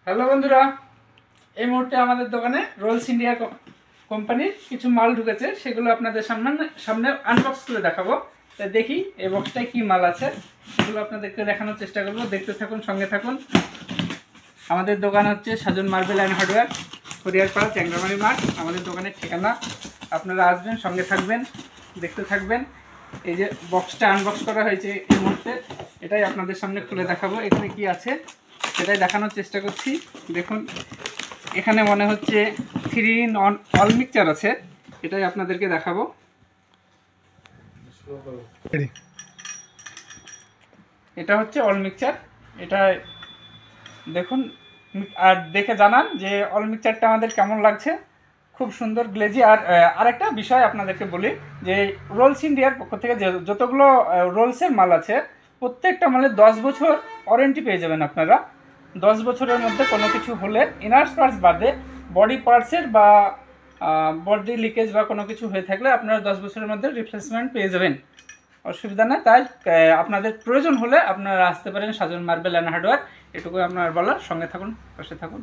Hello বন্ধুরা, এই মুহূর্তে আমাদের দোকানে রোলস ইন্ডিয়া কোম্পানির কিছু মাল ঢুকেছে, সেগুলো আপনাদের সামনে আনবক্স করে দেখাবো। তাই দেখি এই বক্সটায় কী মাল আছে, সেগুলো আপনাদেরকে দেখানোর চেষ্টা করবো। দেখতে থাকুন, সঙ্গে থাকুন। আমাদের দোকান হচ্ছে সাজন মার্বেল অ্যান্ড হার্ডওয়্যার, হরিয়ারপাড়, ট্যাংরামারি মাঠ। আমাদের দোকানের ঠিকানা, আপনারা আসবেন, সঙ্গে থাকবেন, দেখতে থাকবেন। এই যে বক্সটা আনবক্স করা হয়েছে এই মুহূর্তে, এটাই আপনাদের সামনে খুলে দেখাবো। এখানে কি আছে সেটাই দেখানোর চেষ্টা করছি। দেখুন, এখানে মনে হচ্ছে 3 in 1 অল মিক্সচার আছে, এটাই আপনাদেরকে দেখাবো। এটা হচ্ছে অল মিক্সচার, এটা দেখুন আর দেখে জানান যে অল মিক্সচারটা আমাদের কেমন লাগছে। খুব সুন্দর গ্লেজি। আর আরেকটা বিষয় আপনাদেরকে বলি যে রোলস ইন্ডিয়ার পক্ষ থেকে যতগুলো রোলসের মাল আছে, প্রত্যেকটা মালে 10 বছর ওয়ারেন্টি পেয়ে যাবেন আপনারা। 10 বছরের মধ্যে কোনো কিছু হলে ইনার পার্টস বাদে বডি পার্টসের বা বডি লিকেজ বা কোনো কিছু হয়ে থাকলে আপনারা 10 বছরের মধ্যে রিপ্লেসমেন্ট পেয়ে যাবেন, অসুবিধা নেই। তাই আপনাদের প্রয়োজন হলে আপনারা আসতে পারেন সাজন মার্বেল অ্যান্ড হার্ডওয়্যার। এটুকুই আপনার বলার। সঙ্গে থাকুন, পাশে থাকুন।